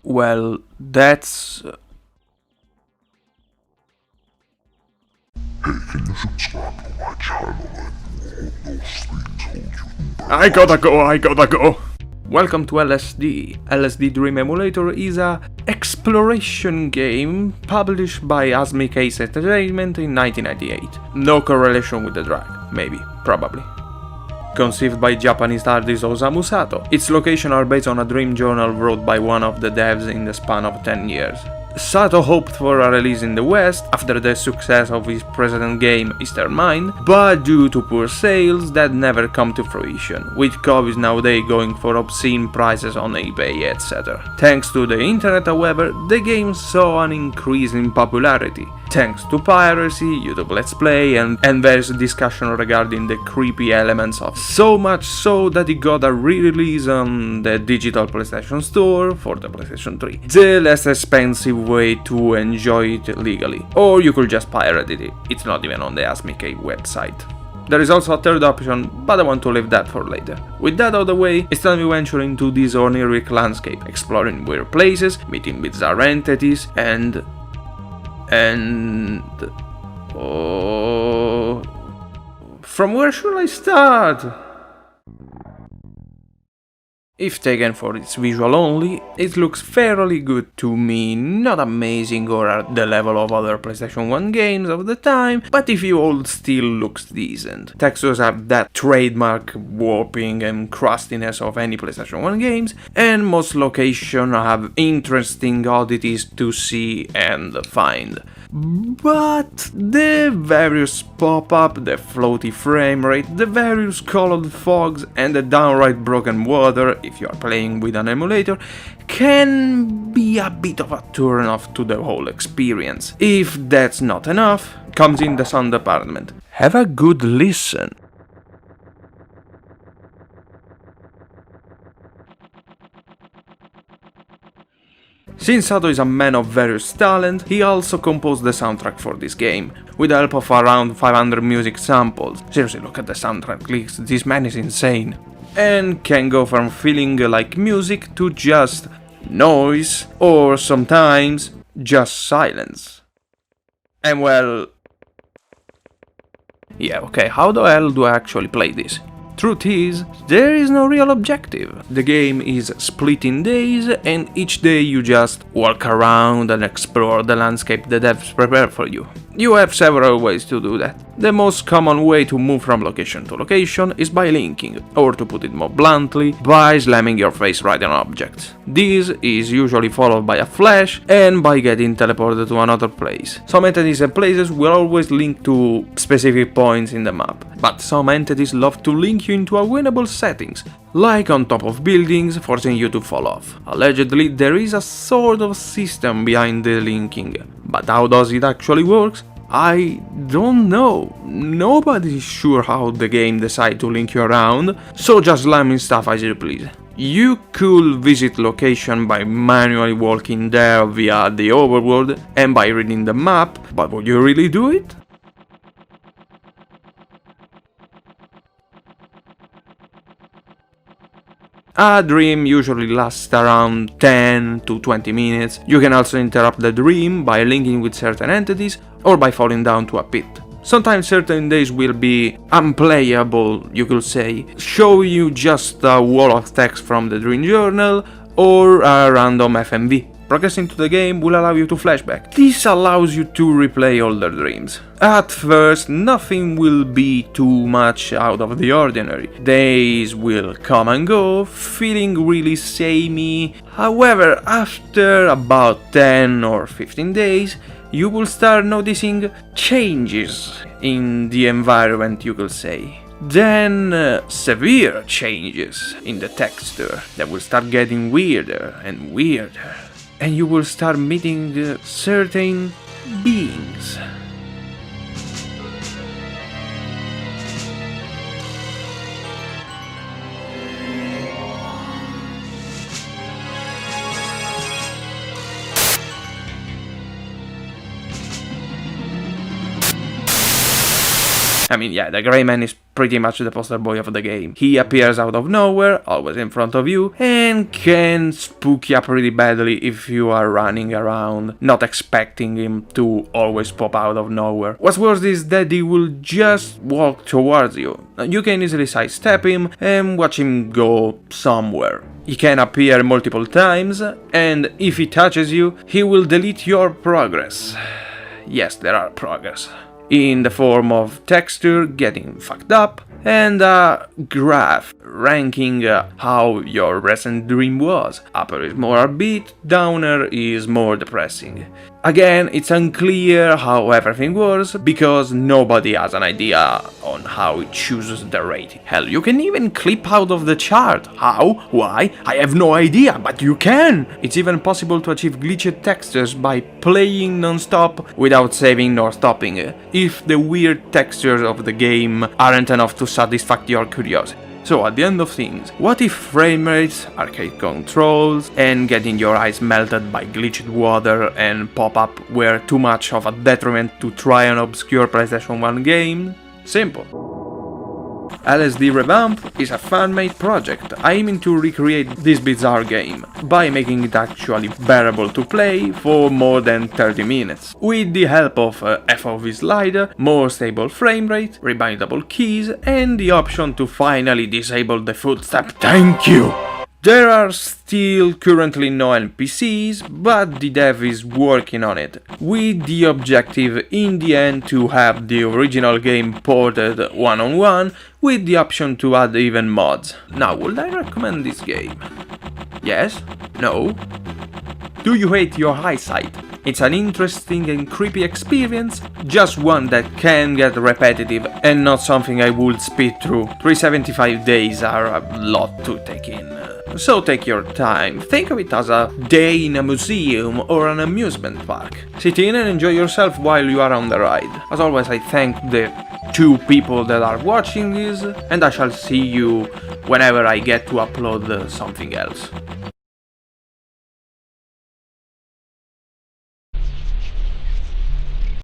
Well, that's... Hey, can you subscribe to my channel and all those things hold you? I gotta go! Welcome to LSD Dream Emulator is a exploration game published by Asmik Ace Entertainment in 1998. No correlation with the drag, maybe, probably. Conceived by Japanese artist Osamu Sato, its locations are based on a dream journal wrote by one of the devs in the span of 10 years. Sato hoped for a release in the West after the success of his precedent game Eastern Mind, but due to poor sales that never come to fruition, with copies nowadays going for obscene prices on eBay etc. Thanks to the internet, however, the game saw an increase in popularity, thanks to piracy, YouTube Let's Play and various discussion regarding the creepy elements of so much so that it got a re-release on the digital PlayStation Store for the PlayStation 3. The less expensive way to enjoy it legally, or you could just pirate it, it's not even on the Asmik website. There is also a third option, but I want to leave that for later. With that out of the way, it's time we venture into this oniric landscape, exploring weird places, meeting bizarre entities, and... oh... From where should I start? If taken for its visual only, it looks fairly good to me, not amazing or at the level of other PlayStation 1 games of the time, but if you hold still looks decent. Textures have that trademark warping and crustiness of any PlayStation 1 games, and most locations have interesting oddities to see and find. But the various pop-up, the floaty frame rate, the various colored fogs and the downright broken water, if you are playing with an emulator, can be a bit of a turn-off to the whole experience. If that's not enough, comes in the sound department. Have a good listen. Since Sato is a man of various talent, he also composed the soundtrack for this game, with the help of around 500 music samples. Seriously, look at the soundtrack list, this man is insane. And can go from feeling like music to just noise, or sometimes just silence. And well... yeah, okay, how the hell do I actually play this? Truth is, there is no real objective. The game is split in days, and each day you just walk around and explore the landscape the devs prepare for you. You have several ways to do that. The most common way to move from location to location is by linking, or to put it more bluntly, by slamming your face right on objects. This is usually followed by a flash and by getting teleported to another place. Some entities and places will always link to specific points in the map, but some entities love to link you into unwinnable settings, like on top of buildings, forcing you to fall off. Allegedly, there is a sort of system behind the linking, but how does it actually work? I don't know. Nobody's sure how the game decides to link you around, so just slamming stuff as you please. You could visit location by manually walking there via the overworld and by reading the map, but would you really do it? A dream usually lasts around 10 to 20 minutes. You can also interrupt the dream by linking with certain entities or by falling down to a pit. Sometimes certain days will be unplayable, you could say, show you just a wall of text from the dream journal or a random FMV. Progressing to the game will allow you to flashback. This allows you to replay older dreams. At first, nothing will be too much out of the ordinary. Days will come and go, feeling really samey. However, after about 10 or 15 days, you will start noticing changes in the environment, you could say. Then severe changes in the texture that will start getting weirder and weirder. And you will start meeting certain beings. I mean, yeah, the Grey Man is pretty much the poster boy of the game. He appears out of nowhere, always in front of you, and can spook you up really badly if you are running around, not expecting him to always pop out of nowhere. What's worse is that he will just walk towards you. You can easily sidestep him and watch him go somewhere. He can appear multiple times, and if he touches you, he will delete your progress. Yes, there are progress. In the form of texture getting fucked up, and a graph ranking how your recent dream was. Upper is more upbeat, downer is more depressing. Again, it's unclear how everything works, because nobody has an idea on how it chooses the rating. Hell, you can even clip out of the chart. How? Why? I have no idea, but you can! It's even possible to achieve glitched textures by playing non-stop without saving nor stopping, if the weird textures of the game aren't enough to satisfy your curiosity. So at the end of things, what if frame rates, arcade controls, and getting your eyes melted by glitched water and pop-up were too much of a detriment to try an obscure PlayStation 1 game? Simple. LSD Revamp is a fan-made project aiming to recreate this bizarre game by making it actually bearable to play for more than 30 minutes, with the help of a FOV slider, more stable frame rate, rebindable keys, and the option to finally disable the footstep. Thank you! There are still currently no NPCs, but the dev is working on it, with the objective in the end to have the original game ported one-on-one, with the option to add even mods. Now, would I recommend this game? Yes? No? Do you hate your eyesight? It's an interesting and creepy experience, just one that can get repetitive and not something I would speed through. 375 days are a lot to take in. So take your time, think of it as a day in a museum or an amusement park. Sit in and enjoy yourself while you are on the ride. As always, I thank the 2 people that are watching this, and I shall see you whenever I get to upload something else.